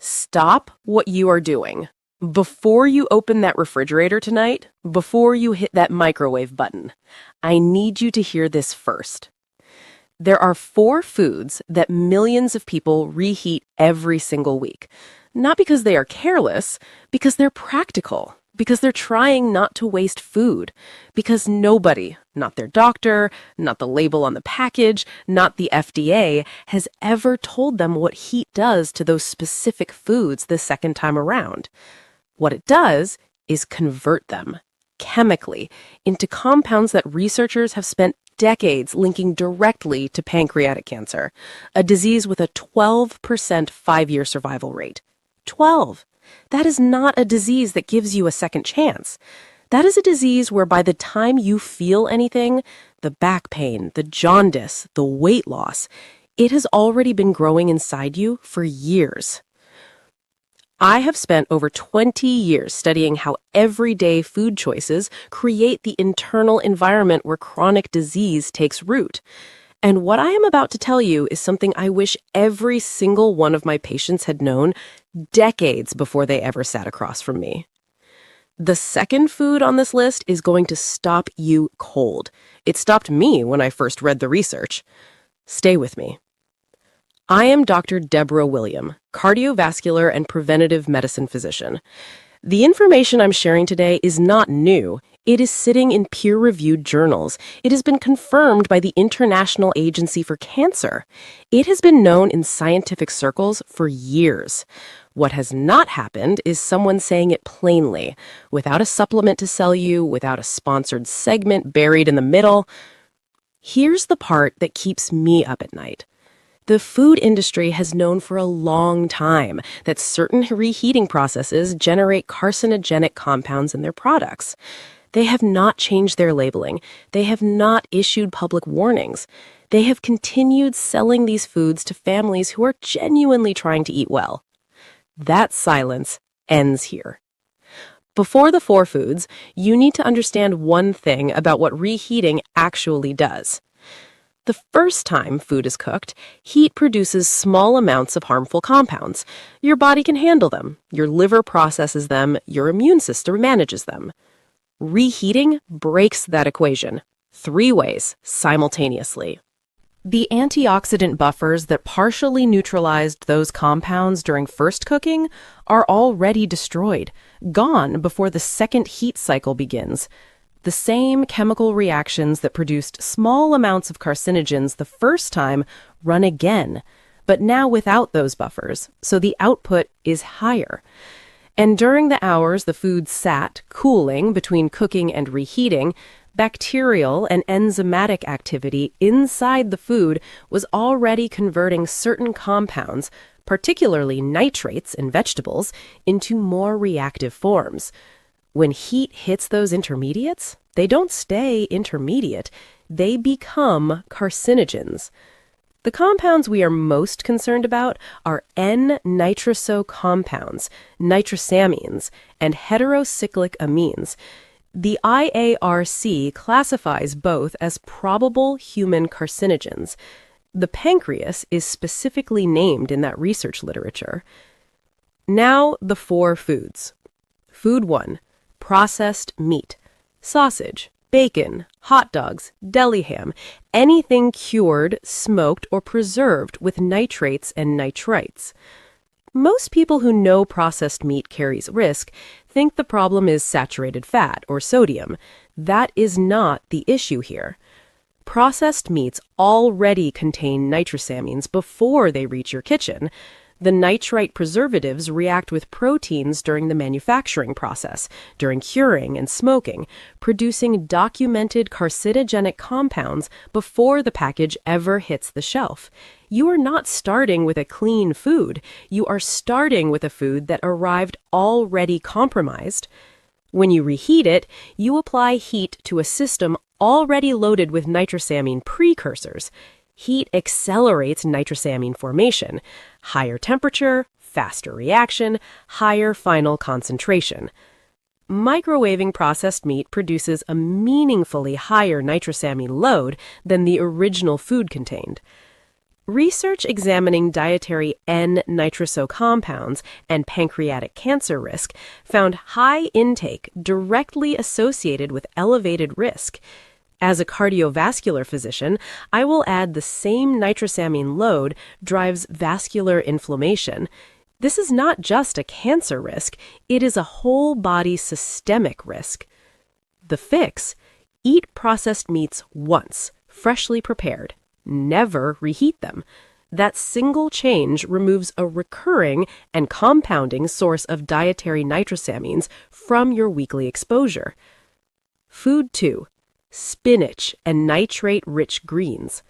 Stop what you are doing. Before you open that refrigerator tonight, before you hit that microwave button, I need you to hear this first. There are 4 foods that millions of people reheat every single week. Not because they are careless, because they're practical, because they're trying not to waste food, because nobody, not their doctor, not the label on the package, not the FDA, has ever told them what heat does to those specific foods the second time around. What it does is convert them, chemically, into compounds that researchers have spent decades linking directly to pancreatic cancer, a disease with a 12% 5-year survival rate. 12! That is not a disease that gives you a second chance. That is a disease where by the time you feel anything, the back pain, the jaundice, the weight loss, it has already been growing inside you for years. I have spent over 20 years studying how everyday food choices create the internal environment where chronic disease takes root. And what I am about to tell you is something I wish every single one of my patients had known decades before they ever sat across from me. The second food on this list is going to stop you cold. It stopped me when I first read the research. Stay with me. I am Dr. Deborah William, cardiovascular and preventive medicine physician. The information I'm sharing today is not new. It is sitting in peer-reviewed journals. It has been confirmed by the International Agency for Cancer. It has been known in scientific circles for years. What has not happened is someone saying it plainly, without a supplement to sell you, without a sponsored segment buried in the middle. Here's the part that keeps me up at night. The food industry has known for a long time that certain reheating processes generate carcinogenic compounds in their products. They have not changed their labeling. They have not issued public warnings. They have continued selling these foods to families who are genuinely trying to eat well. That silence ends here. Before the 4 foods, you need to understand one thing about what reheating actually does. The first time food is cooked, heat produces small amounts of harmful compounds. Your body can handle them. Your liver processes them. Your immune system manages them. Reheating breaks that equation 3 ways simultaneously. The antioxidant buffers that partially neutralized those compounds during first cooking are already destroyed, gone before the second heat cycle begins. The same chemical reactions that produced small amounts of carcinogens the first time run again, but now without those buffers, so the output is higher. And during the hours the food sat cooling between cooking and reheating, bacterial and enzymatic activity inside the food was already converting certain compounds, particularly nitrates in vegetables, into more reactive forms. When heat hits those intermediates, they don't stay intermediate, they become carcinogens. The compounds we are most concerned about are N-nitroso compounds, nitrosamines, and heterocyclic amines. The IARC classifies both as probable human carcinogens. The pancreas is specifically named in that research literature. Now, the 4 foods. Food 1. Processed meat, sausage, bacon, hot dogs, deli ham, anything cured, smoked, or preserved with nitrates and nitrites. Most people who know processed meat carries risk think the problem is saturated fat or sodium. That is not the issue here. Processed meats already contain nitrosamines before they reach your kitchen. The nitrite preservatives react with proteins during the manufacturing process, during curing and smoking, producing documented carcinogenic compounds before the package ever hits the shelf. You are not starting with a clean food. You are starting with a food that arrived already compromised. When you reheat it, you apply heat to a system already loaded with nitrosamine precursors. Heat accelerates nitrosamine formation. Higher temperature, faster reaction, higher final concentration. Microwaving processed meat produces a meaningfully higher nitrosamine load than the original food contained. Research examining dietary N-nitroso compounds and pancreatic cancer risk found high intake directly associated with elevated risk. As a cardiovascular physician, I will add the same nitrosamine load drives vascular inflammation. This is not just a cancer risk, it is a whole body systemic risk. The fix: eat processed meats once, freshly prepared. Never reheat them. That single change removes a recurring and compounding source of dietary nitrosamines from your weekly exposure. Food 2. Spinach and nitrate-rich greens.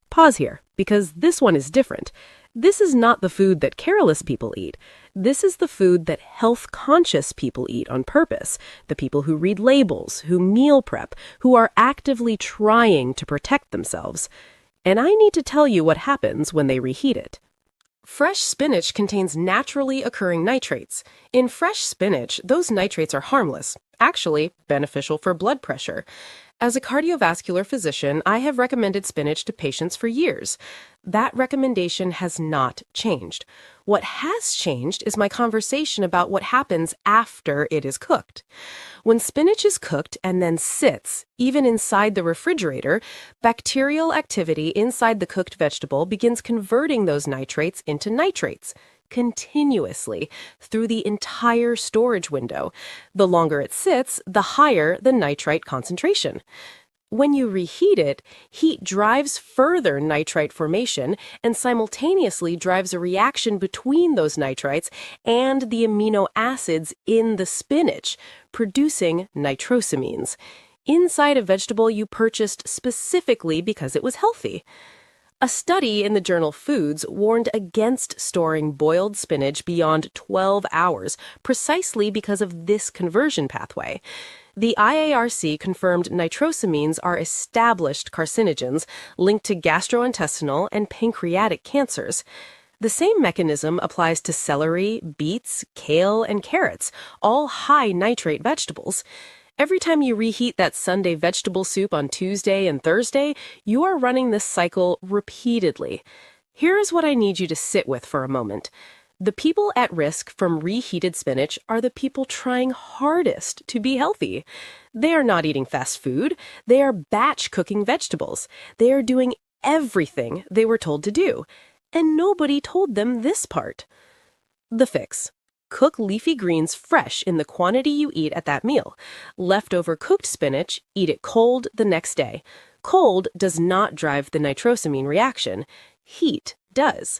Pause here, because this one is different. This is not the food that careless people eat. This is the food that health-conscious people eat on purpose. The people who read labels, who meal prep, who are actively trying to protect themselves. And I need to tell you what happens when they reheat it. Fresh spinach contains naturally occurring nitrates. In fresh spinach, those nitrates are harmless, actually beneficial for blood pressure. As a cardiovascular physician, I have recommended spinach to patients for years. That recommendation has not changed. What has changed is my conversation about what happens after it is cooked. When spinach is cooked and then sits, even inside the refrigerator, bacterial activity inside the cooked vegetable begins converting those nitrates into nitrates continuously through the entire storage window. The longer it sits, the higher the nitrite concentration. When you reheat it, heat drives further nitrite formation and simultaneously drives a reaction between those nitrites and the amino acids in the spinach, producing nitrosamines, inside a vegetable you purchased specifically because it was healthy. A study in the journal Foods warned against storing boiled spinach beyond 12 hours precisely because of this conversion pathway. The IARC confirmed nitrosamines are established carcinogens linked to gastrointestinal and pancreatic cancers. The same mechanism applies to celery, beets, kale, and carrots, all high nitrate vegetables. Every time you reheat that Sunday vegetable soup on Tuesday and Thursday, you are running this cycle repeatedly. Here is what I need you to sit with for a moment. The people at risk from reheated spinach are the people trying hardest to be healthy. They are not eating fast food. They are batch cooking vegetables. They are doing everything they were told to do. And nobody told them this part. The fix: cook leafy greens fresh in the quantity you eat at that meal. Leftover cooked spinach, eat it cold the next day. Cold does not drive the nitrosamine reaction. Heat does.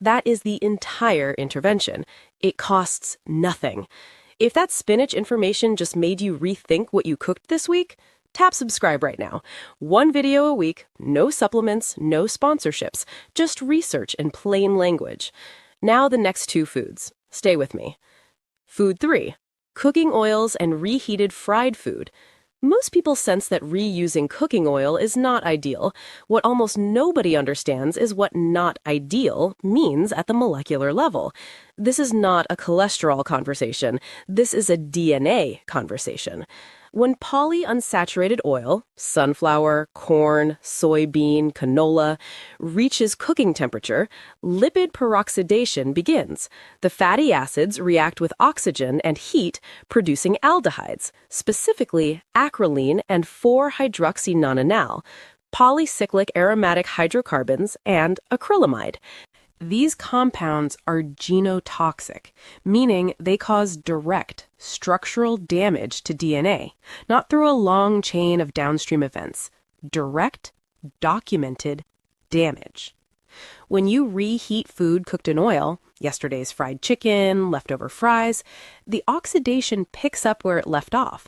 That is the entire intervention. It costs nothing. If that spinach information just made you rethink what you cooked this week, tap subscribe right now. One video a week, no supplements, no sponsorships, just research in plain language. Now the next two foods. Stay with me. Food 3. Cooking oils and reheated fried food. Most people sense that reusing cooking oil is not ideal. What almost nobody understands is what not ideal means at the molecular level. This is not a cholesterol conversation. This is a DNA conversation. When polyunsaturated oil, sunflower, corn, soybean, canola, reaches cooking temperature, lipid peroxidation begins. The fatty acids react with oxygen and heat, producing aldehydes, specifically acrolein and 4-hydroxynonenal, polycyclic aromatic hydrocarbons, and acrylamide. These compounds are genotoxic, meaning they cause direct structural damage to DNA, not through a long chain of downstream events. Direct, documented damage. When you reheat food cooked in oil, yesterday's fried chicken, leftover fries, the oxidation picks up where it left off.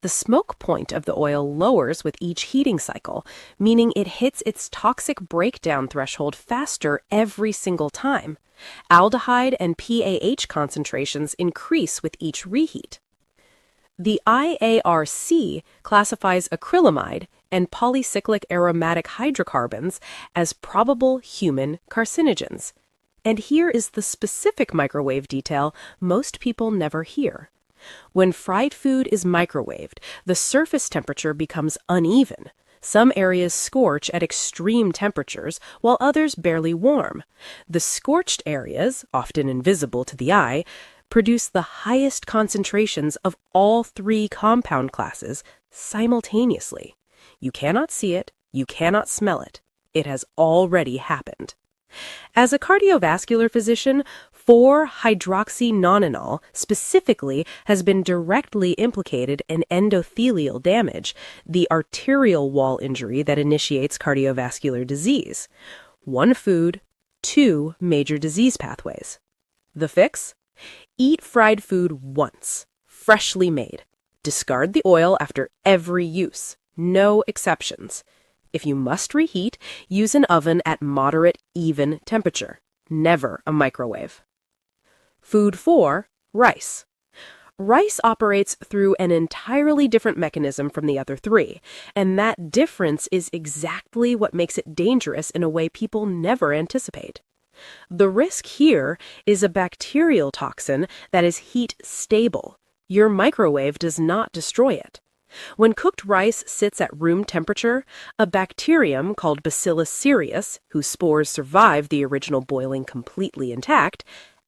The smoke point of the oil lowers with each heating cycle, meaning it hits its toxic breakdown threshold faster every single time. Aldehyde and PAH concentrations increase with each reheat. The IARC classifies acrylamide and polycyclic aromatic hydrocarbons as probable human carcinogens. And here is the specific microwave detail most people never hear. When fried food is microwaved, the surface temperature becomes uneven. Some areas scorch at extreme temperatures, while others barely warm. The scorched areas, often invisible to the eye, produce the highest concentrations of all three compound classes simultaneously. You cannot see it, you cannot smell it. It has already happened. As a cardiovascular physician, 4-hydroxynonenal specifically has been directly implicated in endothelial damage, the arterial wall injury that initiates cardiovascular disease. One food, two major disease pathways. The fix? Eat fried food once, freshly made. Discard the oil after every use. No exceptions. If you must reheat, use an oven at moderate, even temperature. Never a microwave. Food 4, rice. Rice operates through an entirely different mechanism from the other three, and that difference is exactly what makes it dangerous in a way people never anticipate. The risk here is a bacterial toxin that is heat stable. Your microwave does not destroy it. When cooked rice sits at room temperature, a bacterium called Bacillus cereus, whose spores survive the original boiling completely intact,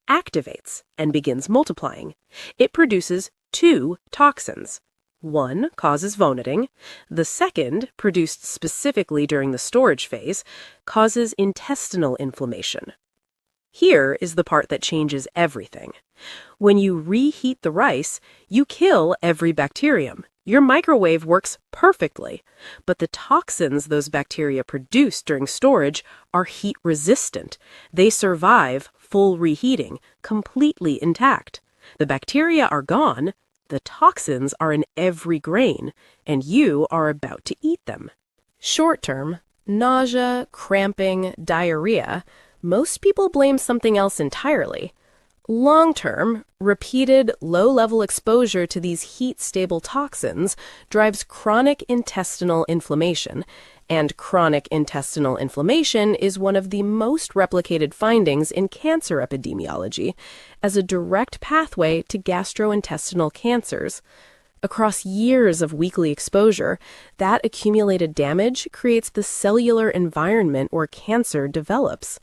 activates and begins multiplying. It produces two toxins. One causes vomiting. The second, produced specifically during the storage phase, causes intestinal inflammation. Here is the part that changes everything. When you reheat the rice, you kill every bacterium. Your microwave works perfectly, but the toxins those bacteria produce during storage are heat resistant. They survive full reheating, completely intact. The bacteria are gone, the toxins are in every grain, and you are about to eat them. Short-term, nausea, cramping, diarrhea. Most people blame something else entirely. Long-term, repeated low-level exposure to these heat-stable toxins drives chronic intestinal inflammation, and chronic intestinal inflammation is one of the most replicated findings in cancer epidemiology as a direct pathway to gastrointestinal cancers. Across years of weekly exposure, that accumulated damage creates the cellular environment where cancer develops.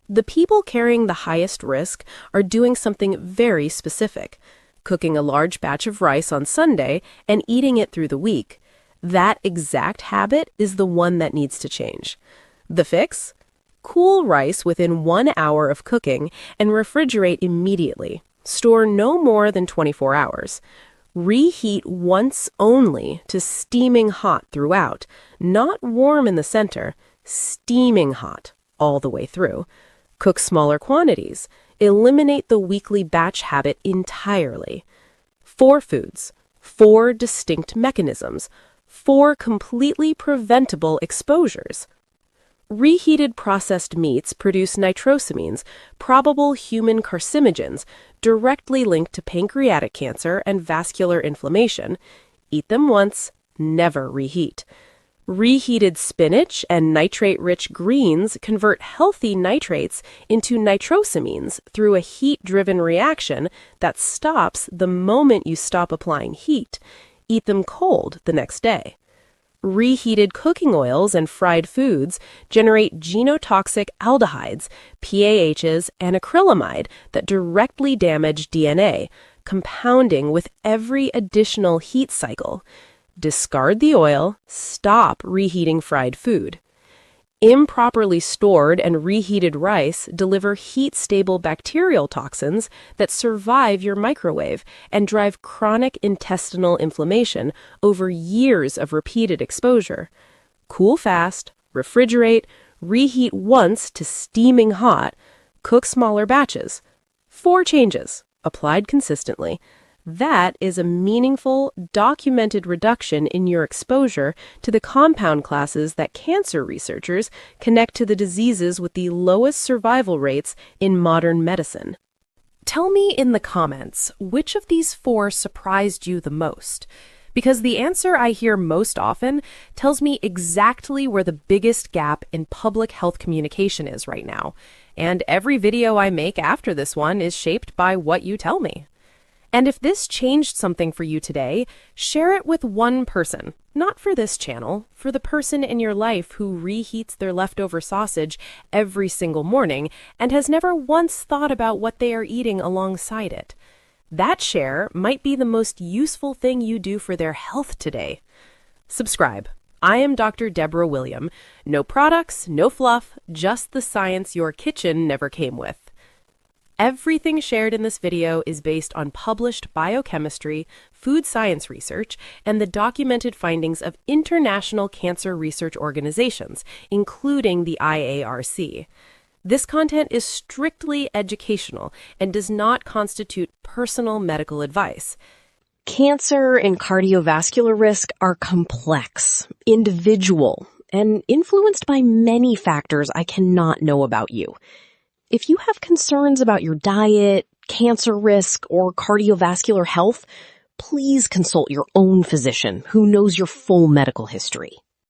The people carrying the highest risk are doing something very specific, cooking a large batch of rice on Sunday and eating it through the week. That exact habit is the one that needs to change. The fix? Cool rice within 1 hour of cooking and refrigerate immediately. Store no more than 24 hours. Reheat once only to steaming hot throughout, not warm in the center, steaming hot all the way through. Cook smaller quantities. Eliminate the weekly batch habit entirely. 4 foods, 4 distinct mechanisms, 4 completely preventable exposures. Reheated processed meats produce nitrosamines, probable human carcinogens, directly linked to pancreatic cancer and vascular inflammation. Eat them once, never reheat. Reheated spinach and nitrate-rich greens convert healthy nitrates into nitrosamines through a heat-driven reaction that stops the moment you stop applying heat. Eat them cold the next day. Reheated cooking oils and fried foods generate genotoxic aldehydes, PAHs, and acrylamide that directly damage DNA, compounding with every additional heat cycle. Discard the oil, stop reheating fried food. Improperly stored and reheated rice deliver heat-stable bacterial toxins that survive your microwave and drive chronic intestinal inflammation over years of repeated exposure. Cool fast, refrigerate, reheat once to steaming hot, cook smaller batches. 4 changes, applied consistently. That is a meaningful, documented reduction in your exposure to the compound classes that cancer researchers connect to the diseases with the lowest survival rates in modern medicine. Tell me in the comments, which of these 4 surprised you the most? Because the answer I hear most often tells me exactly where the biggest gap in public health communication is right now. And every video I make after this one is shaped by what you tell me. And if this changed something for you today, share it with one person. Not for this channel, for the person in your life who reheats their leftover sausage every single morning and has never once thought about what they are eating alongside it. That share might be the most useful thing you do for their health today. Subscribe. I am Dr. Deborah William. No products, no fluff, just the science your kitchen never came with. Everything shared in this video is based on published biochemistry, food science research, and the documented findings of international cancer research organizations, including the IARC. This content is strictly educational and does not constitute personal medical advice. Cancer and cardiovascular risk are complex, individual, and influenced by many factors I cannot know about you. If you have concerns about your diet, cancer risk, or cardiovascular health, please consult your own physician who knows your full medical history.